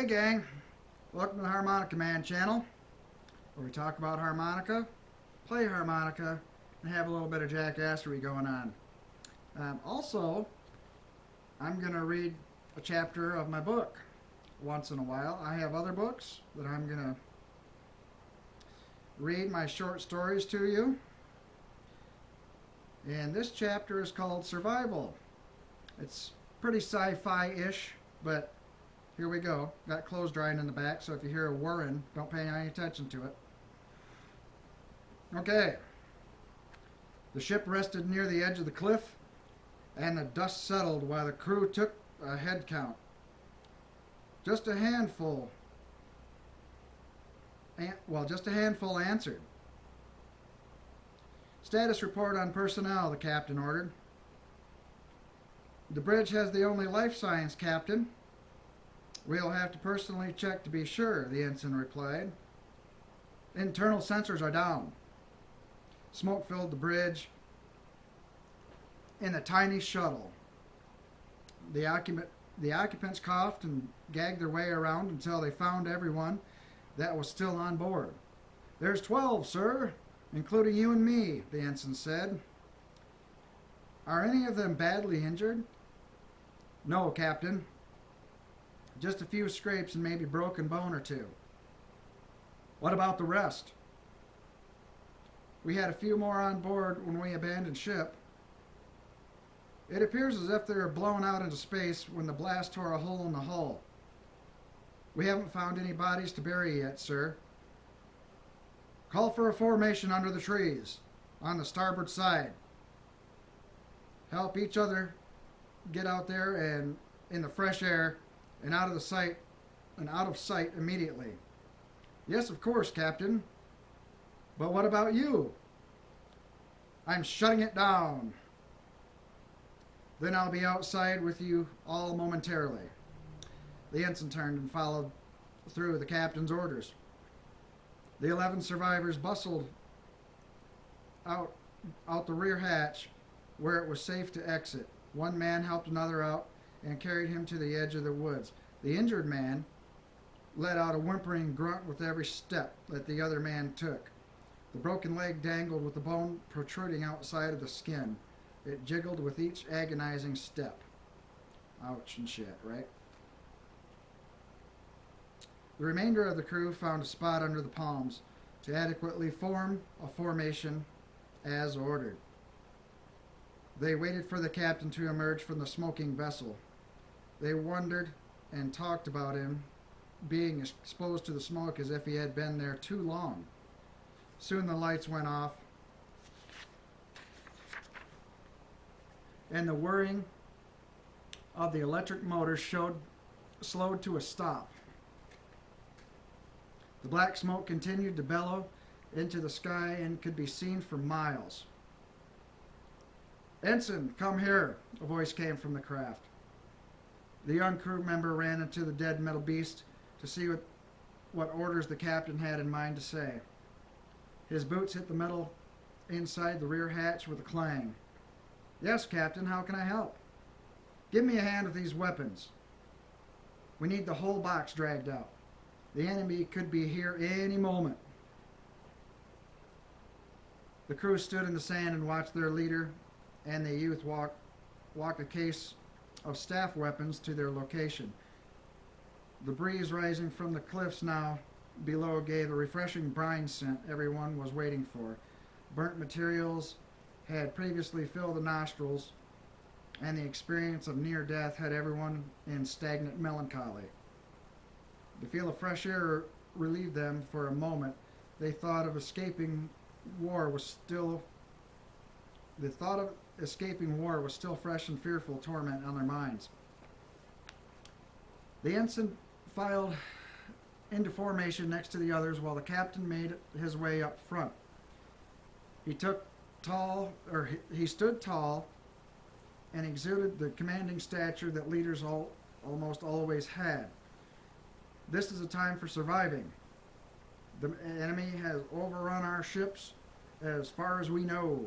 Hey gang, welcome to the Harmonica Man channel, where we talk about harmonica, play harmonica, and have a little bit of jackassery going on. Also, I'm going to read a chapter of my book once in a while. I have other books that I'm going to read my short stories to you. And this chapter is called Survival. It's pretty sci-fi-ish, but here we go. Got clothes drying in the back, so if you hear a whirring, don't pay any attention to it. Okay. The ship rested near the edge of the cliff, and the dust settled while the crew took a head count. Just a handful answered. Status report on personnel, the captain ordered. The bridge has the only life signs, Captain. We'll have to personally check to be sure, the ensign replied. Internal sensors are down. Smoke filled the bridge in a tiny shuttle. The occupants coughed and gagged their way around until they found everyone that was still on board. There's 12, sir, including you and me, the ensign said. Are any of them badly injured? No, Captain. Just a few scrapes and maybe broken bone or two. What about the rest? We had a few more on board when we abandoned ship. It appears as if they were blown out into space when the blast tore a hole in the hull. We haven't found any bodies to bury yet, sir. Call for a formation under the trees, on the starboard side. Help each other get out there and in the fresh air and out of sight immediately. Yes, of course, Captain. But what about you? I'm shutting it down. Then I'll be outside with you all momentarily. The ensign turned and followed through the captain's orders. The 11 survivors bustled out the rear hatch where it was safe to exit. One man helped another out and carried him to the edge of the woods. The injured man let out a whimpering grunt with every step that the other man took. The broken leg dangled with the bone protruding outside of the skin. It jiggled with each agonizing step. Ouch and shit, right? The remainder of the crew found a spot under the palms to adequately form a formation as ordered. They waited for the captain to emerge from the smoking vessel. They wondered and talked about him being exposed to the smoke as if he had been there too long. Soon the lights went off, and the whirring of the electric motors slowed to a stop. The black smoke continued to bellow into the sky and could be seen for miles. Ensign, come here, a voice came from the craft. The young crew member ran into the dead metal beast to see what orders the captain had in mind to say. His boots hit the metal inside the rear hatch with a clang. Yes, Captain, how can I help? Give me a hand with these weapons. We need the whole box dragged out. The enemy could be here any moment. The crew stood in the sand and watched their leader and the youth walk a case of staff weapons to their location. The breeze rising from the cliffs now below gave a refreshing brine scent everyone was waiting for. Burnt materials had previously filled the nostrils, and the experience of near death had everyone in stagnant melancholy. The feel of fresh air relieved them for a moment. The thought of escaping war was still fresh and fearful torment on their minds. The ensign filed into formation next to the others while the captain made his way up front. He stood tall and exuded the commanding stature that leaders almost always had. This is a time for surviving. The enemy has overrun our ships as far as we know.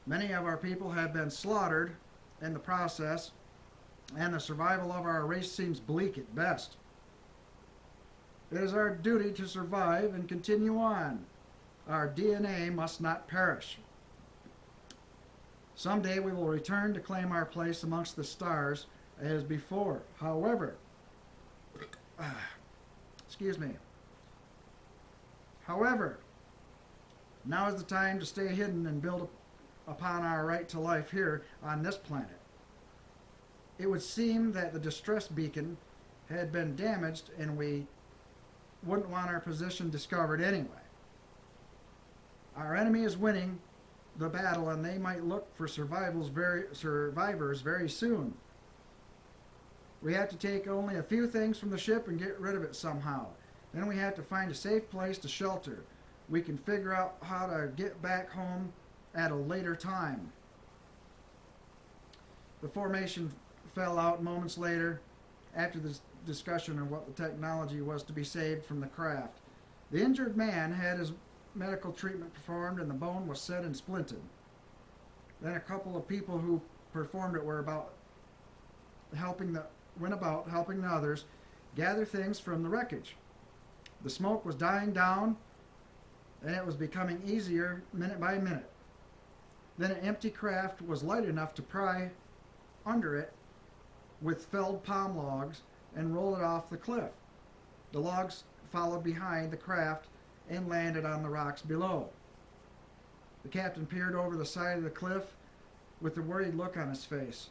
Many of our people have been slaughtered in the process, and the survival of our race seems bleak at best. It is our duty to survive and continue on. Our DNA must not perish. Someday we will return to claim our place amongst the stars as before. However, excuse me. However, now is the time to stay hidden and build upon our right to life here on this planet. It would seem that the distress beacon had been damaged and we wouldn't want our position discovered anyway. Our enemy is winning the battle and they might look for survivors very soon. We have to take only a few things from the ship and get rid of it somehow. Then we have to find a safe place to shelter. We can figure out how to get back home at a later time. The formation fell out moments later after the discussion of what the technology was to be saved from the craft. The injured man had his medical treatment performed and the bone was set and splinted. Then a couple of people who performed it went about helping the others gather things from the wreckage. The smoke was dying down and it was becoming easier minute by minute. Then an empty craft was light enough to pry under it with felled palm logs and roll it off the cliff. The logs followed behind the craft and landed on the rocks below. The captain peered over the side of the cliff with a worried look on his face.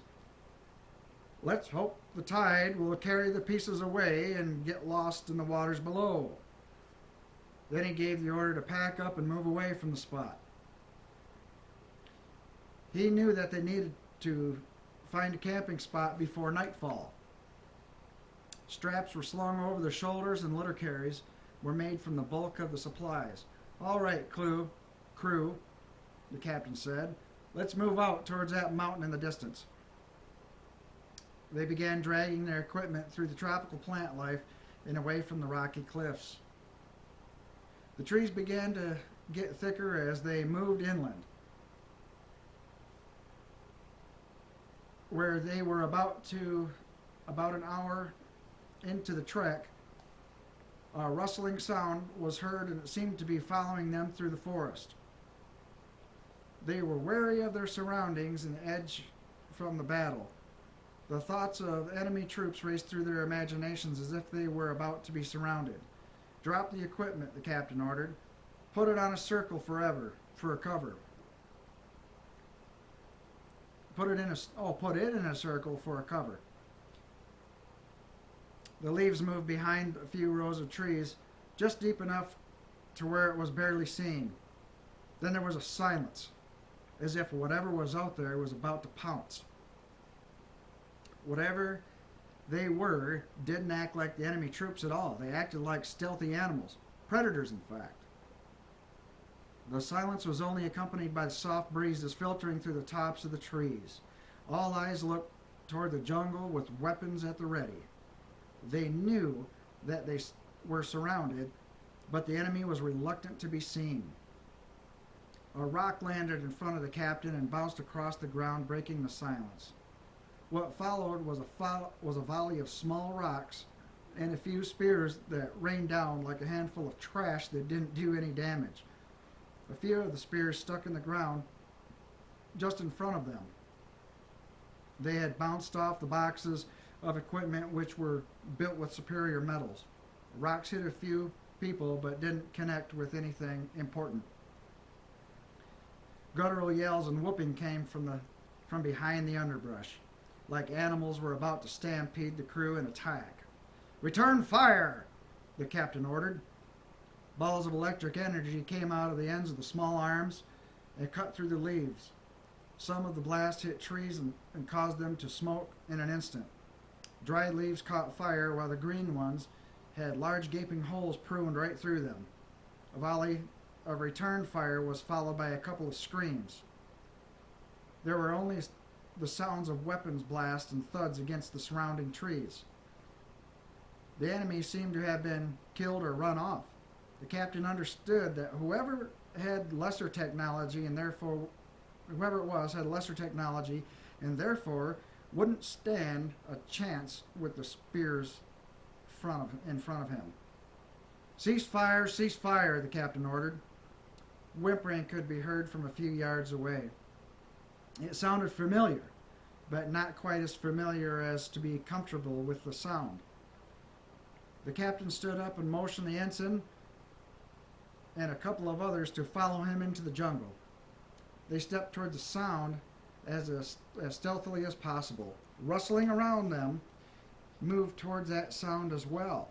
Let's hope the tide will carry the pieces away and get lost in the waters below. Then he gave the order to pack up and move away from the spot. He knew that they needed to find a camping spot before nightfall. Straps were slung over their shoulders and litter carries were made from the bulk of the supplies. All right, crew, the captain said. Let's move out towards that mountain in the distance. They began dragging their equipment through the tropical plant life and away from the rocky cliffs. The trees began to get thicker as they moved inland. Where they were about an hour into the trek, a rustling sound was heard and it seemed to be following them through the forest. They were wary of their surroundings and edged from the battle. The thoughts of enemy troops raced through their imaginations as if they were about to be surrounded. Drop the equipment, the captain ordered. Put it on a circle for a cover. Put it in a circle for a cover. The leaves moved behind a few rows of trees, just deep enough to where it was barely seen. Then there was a silence, as if whatever was out there was about to pounce. Whatever they were didn't act like the enemy troops at all. They acted like stealthy animals, predators in fact. The silence was only accompanied by the soft breezes filtering through the tops of the trees. All eyes looked toward the jungle with weapons at the ready. They knew that they were surrounded, but the enemy was reluctant to be seen. A rock landed in front of the captain and bounced across the ground, breaking the silence. What followed was a volley of small rocks and a few spears that rained down like a handful of trash that didn't do any damage. A few of the spears stuck in the ground just in front of them. They had bounced off the boxes of equipment which were built with superior metals. Rocks hit a few people but didn't connect with anything important. Guttural yells and whooping came from behind the underbrush, like animals were about to stampede the crew and attack. "Return fire!" the captain ordered. Balls of electric energy came out of the ends of the small arms and cut through the leaves. Some of the blast hit trees and caused them to smoke in an instant. Dried leaves caught fire while the green ones had large gaping holes pruned right through them. A volley of return fire was followed by a couple of screams. There were only the sounds of weapons blasts and thuds against the surrounding trees. The enemy seemed to have been killed or run off. The captain understood that whoever had lesser technology and therefore wouldn't stand a chance with the spears in front of him. Cease fire, cease fire, the captain ordered. Whimpering could be heard from a few yards away. It sounded familiar, but not quite as familiar as to be comfortable with the sound. The captain stood up and motioned the ensign and a couple of others to follow him into the jungle. They stepped toward the sound as stealthily as possible. Rustling around them, moved towards that sound as well.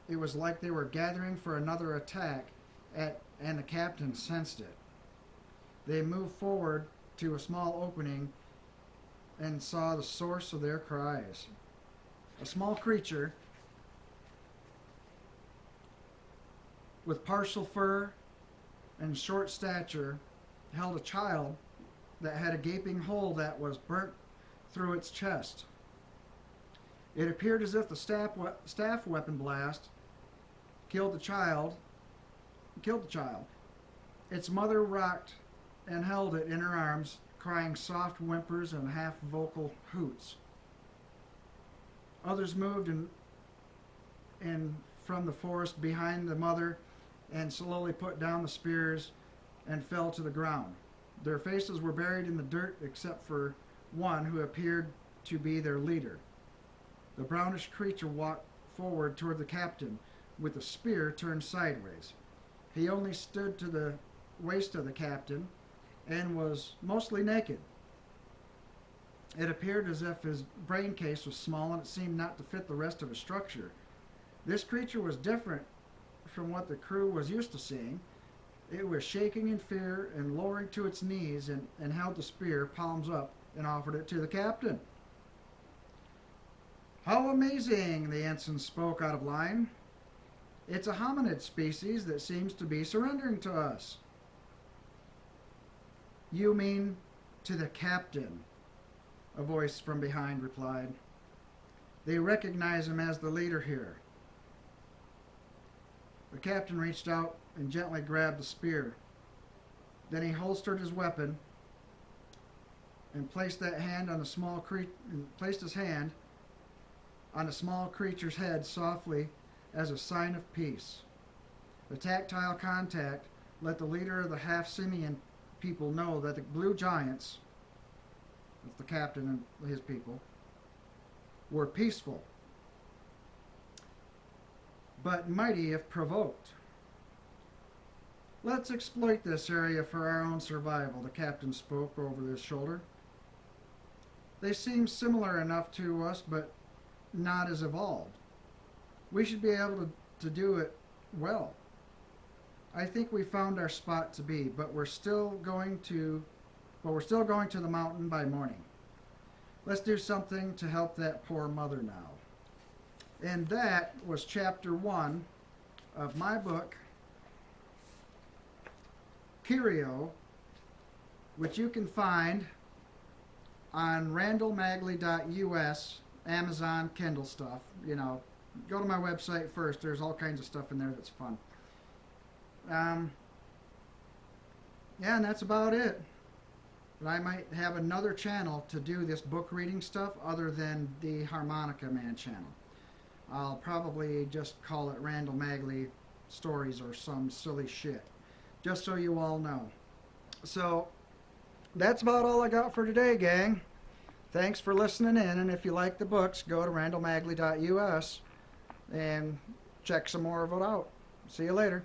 It was like they were gathering for another attack, and the captain sensed it. They moved forward to a small opening and saw the source of their cries. A small creature with partial fur and short stature held a child that had a gaping hole that was burnt through its chest. It appeared as if the staff weapon blast killed the child. Its mother rocked and held it in her arms, crying soft whimpers and half-vocal hoots. Others moved in from the forest behind the mother and slowly put down the spears and fell to the ground. Their faces were buried in the dirt except for one who appeared to be their leader. The brownish creature walked forward toward the captain with the spear turned sideways. He only stood to the waist of the captain and was mostly naked. It appeared as if his brain case was small and it seemed not to fit the rest of his structure. This creature was different from what the crew was used to seeing. It was shaking in fear and lowering to its knees and held the spear palms up and offered it to the captain. How amazing, the ensign spoke out of line. It's a hominid species that seems to be surrendering to us. You mean to the captain, a voice from behind replied. They recognize him as the leader here. The captain reached out and gently grabbed the spear. Then he holstered his weapon and placed his hand on the small creature's head softly as a sign of peace. The tactile contact let the leader of the half-simian people know that the blue giants, that's the captain and his people, were peaceful, but mighty if provoked. Let's exploit this area for our own survival, the captain spoke over his shoulder. They seem similar enough to us, but not as evolved. We should be able to do it well. I think we found our spot to be, but we're still going to the mountain by morning. Let's do something to help that poor mother now. And that was chapter 1 of my book, Curio, which you can find on randallmagley.us, Amazon Kindle stuff. You know, go to my website first. There's all kinds of stuff in there that's fun. Yeah, and that's about it. But I might have another channel to do this book reading stuff other than the Harmonica Man channel. I'll probably just call it Randall Magley Stories or some silly shit, just so you all know. So that's about all I got for today, gang. Thanks for listening in, and if you like the books, go to randallmagley.us and check some more of it out. See you later.